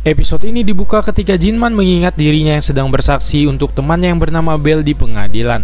Episode ini dibuka ketika Jinman mengingat dirinya yang sedang bersaksi untuk temannya yang bernama Bell di pengadilan.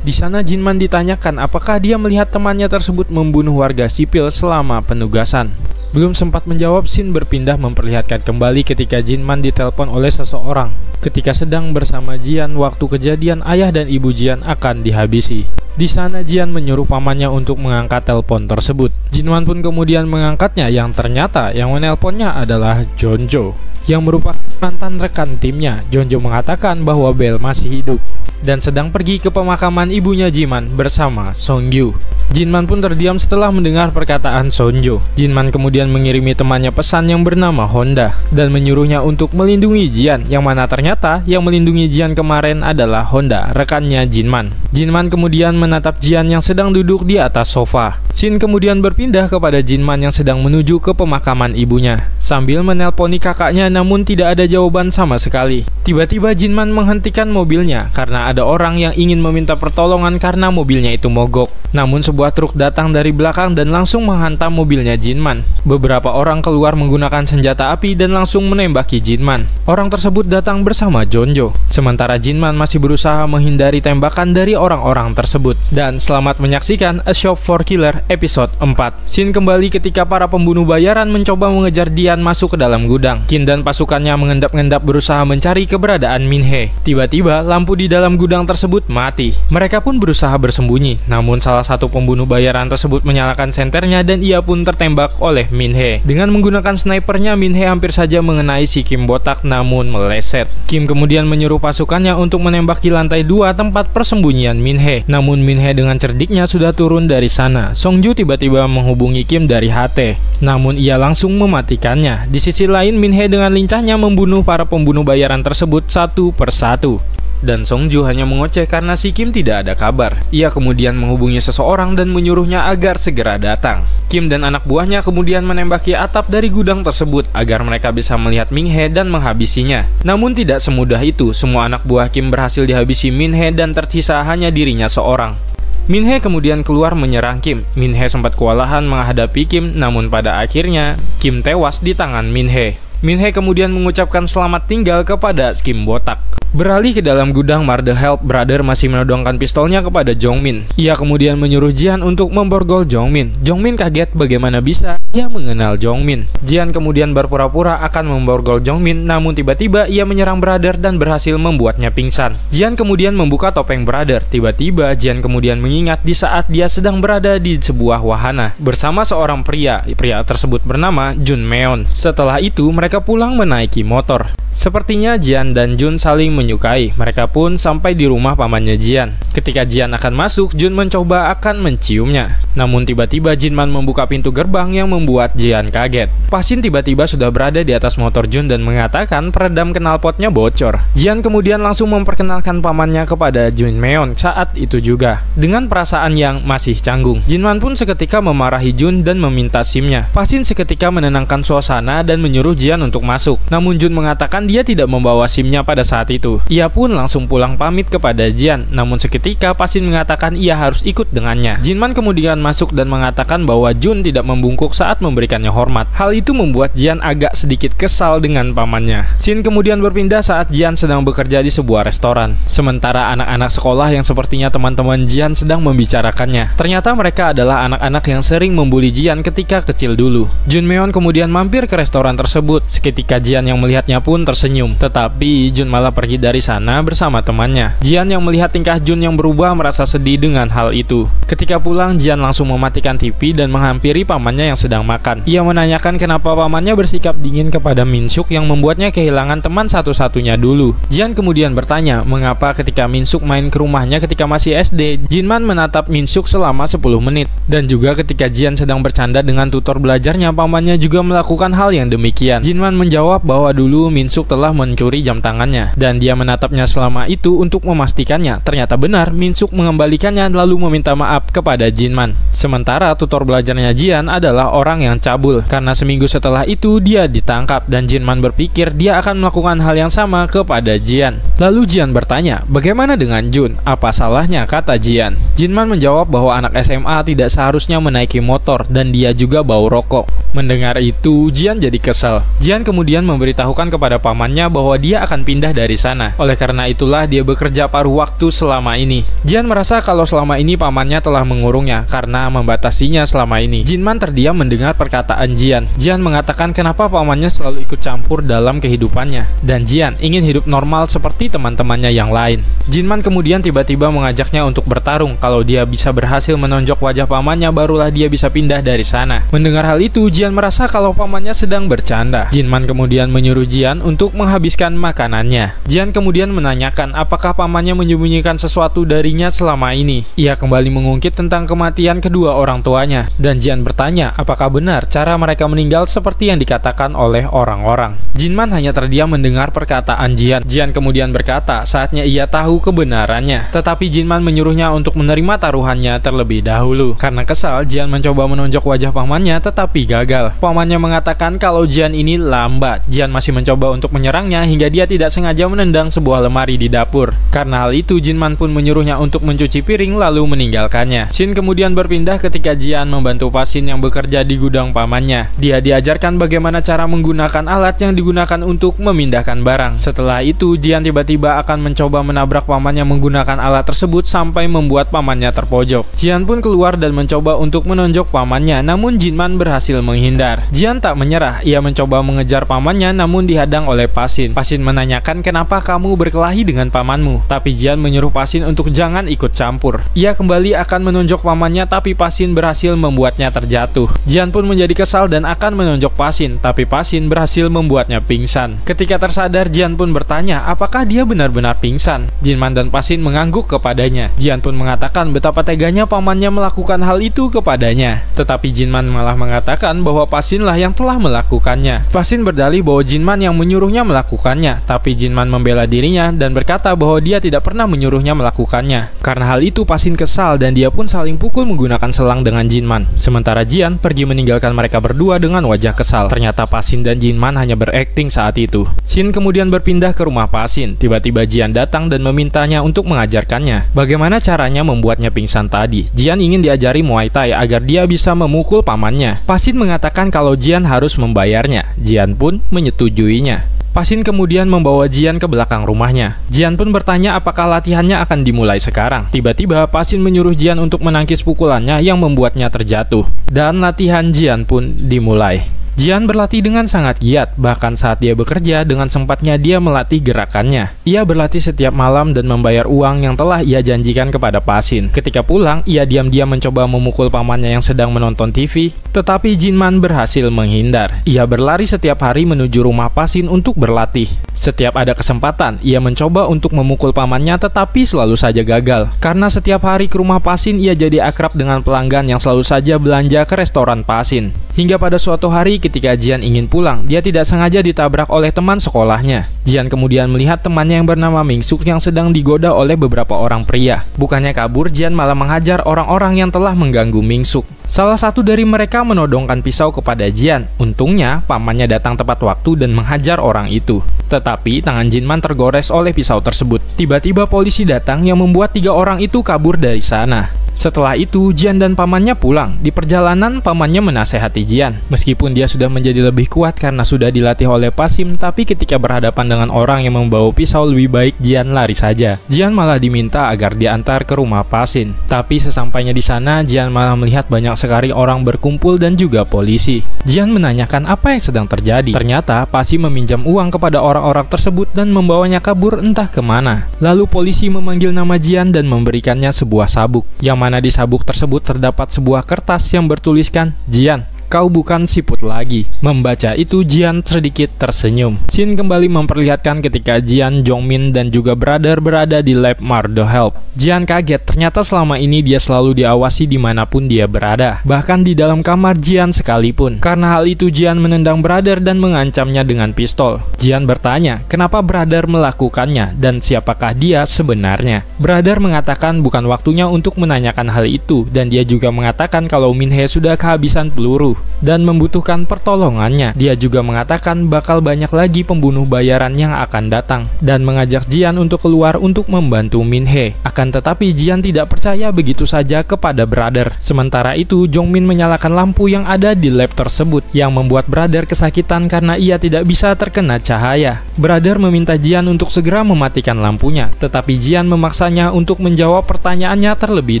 Di sana Jinman ditanyakan apakah dia melihat temannya tersebut membunuh warga sipil selama penugasan. Belum sempat menjawab, scene berpindah memperlihatkan kembali ketika Jinman ditelepon oleh seseorang. Ketika sedang bersama Jian waktu kejadian ayah dan ibu Jian akan dihabisi. Di sana Jian menyuruh pamannya untuk mengangkat telepon tersebut. Jinman pun kemudian mengangkatnya yang ternyata yang menelponnya adalah Jonjo, yang merupakan mantan rekan timnya. Jonjo mengatakan bahwa Bell masih hidup dan sedang pergi ke pemakaman ibunya Jinman bersama Songgyu. Jinman pun terdiam setelah mendengar perkataan Sonjo. Jinman kemudian mengirimi temannya pesan yang bernama Honda dan menyuruhnya untuk melindungi Jian, yang mana ternyata yang melindungi Jian kemarin adalah Honda, rekannya Jinman. Jinman kemudian menatap Jian yang sedang duduk di atas sofa. Scene kemudian berpindah kepada Jinman yang sedang menuju ke pemakaman ibunya sambil menelponi kakaknya, namun tidak ada jawaban sama sekali. Tiba-tiba Jinman menghentikan mobilnya karena ada orang yang ingin meminta pertolongan karena mobilnya itu mogok. Namun sebuah truk datang dari belakang dan langsung menghantam mobilnya Jinman. Beberapa orang keluar menggunakan senjata api dan langsung menembaki Jinman. Orang tersebut datang bersama Jonjo. Sementara Jinman masih berusaha menghindari tembakan dari orang-orang tersebut. Dan selamat menyaksikan A Shop for Killer episode 4. Scene kembali ketika para pembunuh bayaran mencoba mengejar Dian masuk ke dalam gudang. Qin dan pasukannya mengendap-endap berusaha mencari keberadaan Min-hee. Tiba-tiba lampu di dalam gudang tersebut mati. Mereka pun berusaha bersembunyi, namun salah satu pembunuh bayaran tersebut menyalakan senternya dan ia pun tertembak oleh Min-hee. Dengan menggunakan snipernya, Min-hee hampir saja mengenai si Kim botak namun meleset. Kim kemudian menyuruh pasukannya untuk menembaki lantai 2 tempat persembunyian Min-hee. Namun Min-hee dengan cerdiknya sudah turun dari sana. Songgyu tiba-tiba menghubungi Kim dari HT, namun ia langsung mematikannya. Di sisi lain, Min-hee dengan lincahnya membunuh para pembunuh bayaran tersebut satu persatu. Dan Songgyu hanya mengoceh karena si Kim tidak ada kabar. Ia kemudian menghubungi seseorang dan menyuruhnya agar segera datang. Kim dan anak buahnya kemudian menembaki atap dari gudang tersebut agar mereka bisa melihat Min-hee dan menghabisinya. Namun tidak semudah itu, semua anak buah Kim berhasil dihabisi Min-hee dan tersisa hanya dirinya seorang. Min-hee kemudian keluar menyerang Kim. Min-hee sempat kewalahan menghadapi Kim, namun pada akhirnya Kim tewas di tangan Min-hee. Min-hee kemudian mengucapkan selamat tinggal kepada Kim botak. Beralih ke dalam gudang, Mar the Help Brother masih menodongkan pistolnya kepada Jongmin. Ia kemudian menyuruh Jian untuk memborgol Jongmin. Jongmin kaget bagaimana bisa ia mengenal Jongmin. Jian kemudian berpura-pura akan memborgol Jongmin, namun tiba-tiba ia menyerang Brother dan berhasil membuatnya pingsan. Jian kemudian membuka topeng Brother. Tiba-tiba Jian kemudian mengingat di saat dia sedang berada di sebuah wahana bersama seorang pria. Pria tersebut bernama Jun Meon. Setelah itu mereka pulang menaiki motor. Sepertinya Jian dan Jun saling menyukai. Mereka pun sampai di rumah pamannya Jian. Ketika Jian akan masuk, Jun mencoba akan menciumnya. Namun tiba-tiba Jinman membuka pintu gerbang yang membuat Jian kaget. Pasin tiba-tiba sudah berada di atas motor Jun dan mengatakan peredam knalpotnya bocor. Jian kemudian langsung memperkenalkan pamannya kepada Jun Meon saat itu juga. Dengan perasaan yang masih canggung, Jinman pun seketika memarahi Jun dan meminta SIM-nya. Pasin seketika menenangkan suasana dan menyuruh Jian untuk masuk. Namun Jun mengatakan dia tidak membawa SIM-nya pada saat itu. Ia pun langsung pulang pamit kepada Jian. Namun seketika Pasin mengatakan ia harus ikut dengannya. Jinman kemudian masuk dan mengatakan bahwa Jun tidak membungkuk saat memberikannya hormat. Hal itu membuat Jian agak sedikit kesal dengan pamannya. Scene kemudian berpindah saat Jian sedang bekerja di sebuah restoran. Sementara anak-anak sekolah yang sepertinya teman-teman Jian sedang membicarakannya. Ternyata mereka adalah anak-anak yang sering membuli Jian ketika kecil dulu. Jun Meon kemudian mampir ke restoran tersebut. Seketika Jian yang melihatnya pun tersenyum. Tetapi Jun malah pergi dari sana bersama temannya. Jian yang melihat tingkah Jun yang berubah merasa sedih dengan hal itu. Ketika pulang, Jian langsung mematikan TV dan menghampiri pamannya yang sedang makan. Ia menanyakan kenapa pamannya bersikap dingin kepada Min-suk yang membuatnya kehilangan teman satu-satunya dulu. Jian kemudian bertanya mengapa ketika Min-suk main ke rumahnya ketika masih SD, Jinman menatap Min-suk selama 10 menit. Dan juga ketika Jian sedang bercanda dengan tutor belajarnya, pamannya juga melakukan hal yang demikian. Jinman menjawab bahwa dulu Min-suk untuk telah mencuri jam tangannya, dan dia menatapnya selama itu untuk memastikannya. Ternyata benar, Min-suk mengembalikannya lalu meminta maaf kepada Jinman. Sementara tutor belajarnya Jian adalah orang yang cabul, karena seminggu setelah itu dia ditangkap dan Jinman berpikir dia akan melakukan hal yang sama kepada Jian. Lalu Jian bertanya, bagaimana dengan Jun? Apa salahnya? Kata Jian. Jinman menjawab bahwa anak SMA tidak seharusnya menaiki motor dan dia juga bau rokok. Mendengar itu, Jian jadi kesal. Jian kemudian memberitahukan kepada pamannya bahwa dia akan pindah dari sana. Oleh karena itulah dia bekerja paruh waktu selama ini. Jian merasa kalau selama ini pamannya telah mengurungnya karena membatasinya selama ini. Jinman terdiam mendengar perkataan Jian. Jian mengatakan kenapa pamannya selalu ikut campur dalam kehidupannya, dan Jian ingin hidup normal seperti teman-temannya yang lain. Jinman kemudian tiba-tiba mengajaknya untuk bertarung. Kalau dia bisa berhasil menonjok wajah pamannya, barulah dia bisa pindah dari sana. Mendengar hal itu, Jian merasa kalau pamannya sedang bercanda. Jinman kemudian menyuruh Jian untuk menghabiskan makanannya. Jian kemudian menanyakan apakah pamannya menyembunyikan sesuatu darinya selama ini. Ia kembali mengungkit tentang kematian kedua orang tuanya, dan Jian bertanya apakah benar cara mereka meninggal seperti yang dikatakan oleh orang-orang. Jinman hanya terdiam mendengar perkataan Jian. Jian kemudian berkata saatnya ia tahu kebenarannya, tetapi Jinman menyuruhnya untuk menerima taruhannya terlebih dahulu. Karena kesal, Jian mencoba menonjok wajah pamannya tetapi gagal. Pamannya mengatakan kalau Jian ini lambat. Jian masih mencoba untuk menyerangnya hingga dia tidak sengaja menendang sebuah lemari di dapur. Karena hal itu, Jinman pun menyuruhnya untuk mencuci piring lalu meninggalkannya. Scene kemudian berpindah ketika Jian membantu Pasin yang bekerja di gudang pamannya. Dia diajarkan bagaimana cara menggunakan alat yang digunakan untuk memindahkan barang. Setelah itu, Jian tiba-tiba akan mencoba menabrak pamannya menggunakan alat tersebut sampai membuat pamannya terpojok. Jian pun keluar dan mencoba untuk menonjok pamannya, namun Jinman berhasil menghindar. Jian tak menyerah, ia mencoba mengejar pamannya namun dihadang oleh Pasin. Pasin menanyakan kenapa kamu berkelahi dengan pamanmu, tapi Jian menyuruh Pasin untuk jangan ikut campur. Ia kembali akan menonjok pamannya tapi Pasin berhasil membuatnya terjatuh. Jian pun menjadi kesal dan akan menonjok Pasin, tapi Pasin berhasil membuatnya pingsan. Ketika tersadar, Jian pun bertanya apakah dia benar-benar pingsan. Jinman dan Pasin mengangguk kepadanya. Jian pun mengatakan betapa teganya pamannya melakukan hal itu kepadanya, tetapi Jinman malah mengatakan bahwa Pasinlah yang telah melakukannya. Pasin berdalih bahwa Jinman yang menyuruhnya melakukannya, tapi Jinman membela dirinya dan berkata bahwa dia tidak pernah menyuruhnya melakukannya. Karena hal itu, Pasin kesal dan dia pun saling pukul menggunakan selang dengan Jinman. Sementara Jian pergi meninggalkan mereka berdua dengan wajah kesal. Ternyata Pasin dan Jinman hanya berakting saat itu. Scene kemudian berpindah ke rumah Pasin. Tiba-tiba Jian datang dan memintanya untuk mengajarkannya bagaimana caranya membuatnya pingsan tadi. Jian ingin diajari Muay Thai agar dia bisa memukul pamannya. Pasin mengatakan kalau Jian harus membayarnya. Jian pun menyetujuinya. Pasin kemudian membawa Jian ke belakang rumahnya. Jian pun bertanya apakah latihannya akan dimulai sekarang. Tiba-tiba Pasin menyuruh Jian untuk menangkis pukulannya yang membuatnya terjatuh. Dan latihan Jian pun dimulai. Jian berlatih dengan sangat giat, bahkan saat dia bekerja dengan sempatnya dia melatih gerakannya. Ia berlatih setiap malam dan membayar uang yang telah ia janjikan kepada Pasin. Ketika pulang, ia diam-diam mencoba memukul pamannya yang sedang menonton TV, tetapi Jinman berhasil menghindar. Ia berlari setiap hari menuju rumah Pasin untuk berlatih. Setiap ada kesempatan, ia mencoba untuk memukul pamannya tetapi selalu saja gagal. Karena setiap hari ke rumah Pasin, ia jadi akrab dengan pelanggan yang selalu saja belanja ke restoran Pasin. Hingga pada suatu hari ketika Jian ingin pulang, dia tidak sengaja ditabrak oleh teman sekolahnya. Jian kemudian melihat temannya yang bernama Min-suk yang sedang digoda oleh beberapa orang pria. Bukannya kabur, Jian malah menghajar orang-orang yang telah mengganggu Min-suk. Salah satu dari mereka menodongkan pisau kepada Jian. Untungnya, pamannya datang tepat waktu dan menghajar orang itu. Tetapi, tangan Jinman tergores oleh pisau tersebut. Tiba-tiba polisi datang yang membuat 3 orang itu kabur dari sana. Setelah itu, Jian dan pamannya pulang. Di perjalanan, pamannya menasehati Jian. Meskipun dia sudah menjadi lebih kuat karena sudah dilatih oleh Pasim, tapi ketika berhadapan dengan orang yang membawa pisau, lebih baik Jian lari saja. Jian malah diminta agar diantar ke rumah Pasin. Tapi sesampainya di sana, Jian malah melihat banyak sekali orang berkumpul dan juga polisi. Jian menanyakan apa yang sedang terjadi. Ternyata, Pasim meminjam uang kepada orang-orang tersebut dan membawanya kabur entah kemana. Lalu polisi memanggil nama Jian dan memberikannya sebuah sabuk. Yang mana di sabuk tersebut terdapat sebuah kertas yang bertuliskan, "Jian, kau bukan siput lagi. Membaca itu, Jian sedikit tersenyum. Scene kembali memperlihatkan ketika Jian, Jongmin, dan juga Brother berada di lab Mardo Help. Jian kaget, ternyata selama ini dia selalu diawasi dimanapun dia berada, bahkan di dalam kamar Jian sekalipun. Karena hal itu, Jian menendang Brother dan mengancamnya dengan pistol. Jian bertanya, kenapa Brother melakukannya dan siapakah dia sebenarnya. Brother mengatakan bukan waktunya untuk menanyakan hal itu, dan dia juga mengatakan kalau Min-hee sudah kehabisan peluru dan membutuhkan pertolongannya. Dia juga mengatakan bakal banyak lagi pembunuh bayaran yang akan datang dan mengajak Jian untuk keluar untuk membantu Min-hee. Akan tetapi Jian tidak percaya begitu saja kepada Brother. Sementara itu, Jongmin menyalakan lampu yang ada di lab tersebut yang membuat Brother kesakitan karena ia tidak bisa terkena cahaya. Brother meminta Jian untuk segera mematikan lampunya, tetapi Jian memaksanya untuk menjawab pertanyaannya terlebih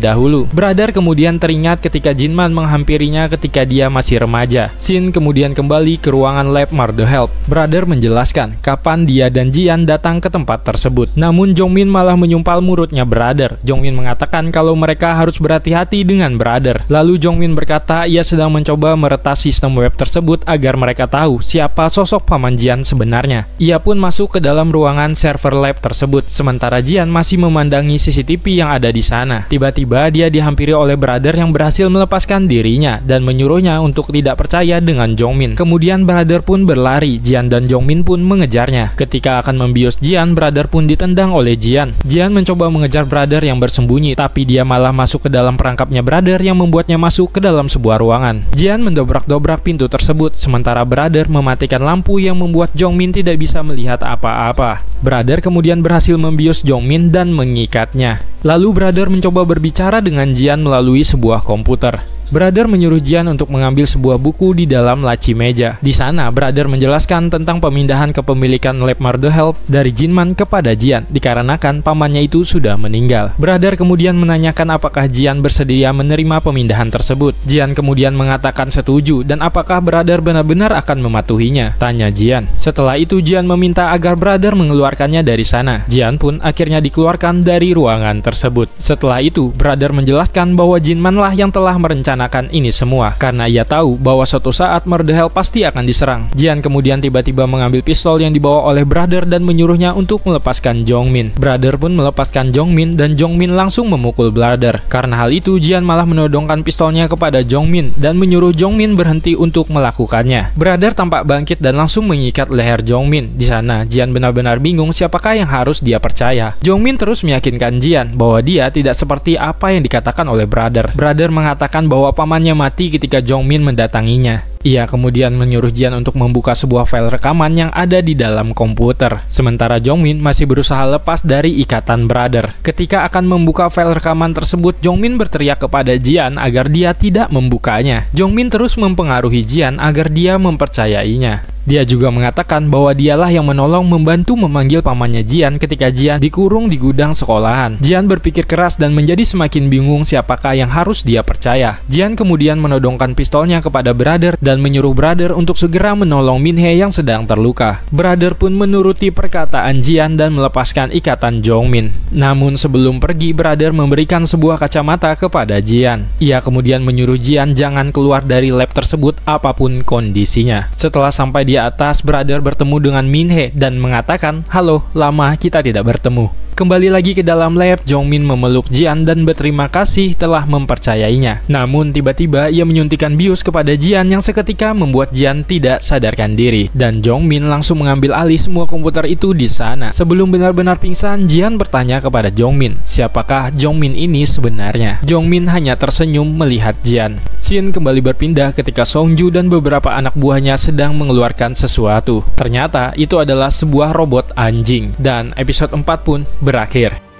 dahulu. Brother kemudian teringat ketika Jinman menghampirinya ketika dia masih remaja. Scene kemudian kembali ke ruangan lab Mardo Help. Brother menjelaskan kapan dia dan Jian datang ke tempat tersebut. Namun Jongmin malah menyumpal mulutnya Brother. Jongmin mengatakan kalau mereka harus berhati-hati dengan Brother. Lalu Jongmin berkata ia sedang mencoba meretas sistem web tersebut agar mereka tahu siapa sosok paman Jian sebenarnya. Ia pun masuk ke dalam ruangan server lab tersebut, sementara Jian masih memandangi CCTV yang ada di sana. Tiba-tiba dia dihampiri oleh Brother yang berhasil melepaskan dirinya dan menyuruhnya untuk tidak percaya dengan Jongmin. Kemudian Brother pun berlari, Jian dan Jongmin pun mengejarnya. Ketika akan membius Jian, Brother pun ditendang oleh Jian. Jian mencoba mengejar Brother yang bersembunyi, tapi dia malah masuk ke dalam perangkapnya Brother yang membuatnya masuk ke dalam sebuah ruangan. Jian mendobrak-dobrak pintu tersebut, sementara Brother mematikan lampu yang membuat Jongmin tidak bisa melihat apa-apa. Brother kemudian berhasil membius Jongmin dan mengikatnya. Lalu Brother mencoba berbicara dengan Jian melalui sebuah komputer. Brother menyuruh Jian untuk mengambil sebuah buku di dalam laci meja. Di sana, Brother menjelaskan tentang pemindahan kepemilikan lab Mardo Help dari Jinman kepada Jian, dikarenakan pamannya itu sudah meninggal. Brother kemudian menanyakan apakah Jian bersedia menerima pemindahan tersebut. Jian kemudian mengatakan setuju, dan apakah Brother benar-benar akan mematuhinya, tanya Jian. Setelah itu, Jian meminta agar Brother mengeluarkannya dari sana. Jian pun akhirnya dikeluarkan dari ruangan tersebut. Setelah itu, Brother menjelaskan bahwa Jinmanlah yang telah merencanakan ini semua, karena ia tahu bahwa suatu saat Mardo Help pasti akan diserang. Jian kemudian tiba-tiba mengambil pistol yang dibawa oleh Brother dan menyuruhnya untuk melepaskan Jongmin. Brother pun melepaskan Jongmin dan Jongmin langsung memukul Brother. Karena hal itu, Jian malah menodongkan pistolnya kepada Jongmin dan menyuruh Jongmin berhenti untuk melakukannya. Brother tampak bangkit dan langsung mengikat leher Jongmin. Di sana, Jian benar-benar bingung siapakah yang harus dia percaya. Jongmin terus meyakinkan Jian bahwa dia tidak seperti apa yang dikatakan oleh Brother. Brother mengatakan bahwa pamannya mati ketika Jongmin mendatanginya. Ia kemudian menyuruh Jian untuk membuka sebuah file rekaman yang ada di dalam komputer. Sementara Jongmin masih berusaha lepas dari ikatan Brother. Ketika akan membuka file rekaman tersebut, Jongmin berteriak kepada Jian agar dia tidak membukanya. Jongmin terus mempengaruhi Jian agar dia mempercayainya. Dia juga mengatakan bahwa dialah yang menolong membantu memanggil pamannya Jian ketika Jian dikurung di gudang sekolahan. Jian berpikir keras dan menjadi semakin bingung siapakah yang harus dia percaya. Jian kemudian menodongkan pistolnya kepada Brother dan menyuruh Brother untuk segera menolong Min-hee yang sedang terluka. Brother pun menuruti perkataan Jian dan melepaskan ikatan Jongmin. Namun sebelum pergi, Brother memberikan sebuah kacamata kepada Jian. Ia kemudian menyuruh Jian jangan keluar dari lab tersebut apapun kondisinya. Setelah sampai di atas, Brother bertemu dengan Min-hee dan mengatakan, "Halo, lama kita tidak bertemu." Kembali lagi ke dalam lab, Jongmin memeluk Jian dan berterima kasih telah mempercayainya. Namun tiba-tiba ia menyuntikkan bius kepada Jian yang seketika membuat Jian tidak sadarkan diri. Dan Jongmin langsung mengambil alih semua komputer itu di sana. Sebelum benar-benar pingsan, Jian bertanya kepada Jongmin, siapakah Jongmin ini sebenarnya? Jongmin hanya tersenyum melihat Jian. Scene kembali berpindah ketika Songju dan beberapa anak buahnya sedang mengeluarkan sesuatu. Ternyata itu adalah sebuah robot anjing. Dan episode 4 pun berakhir.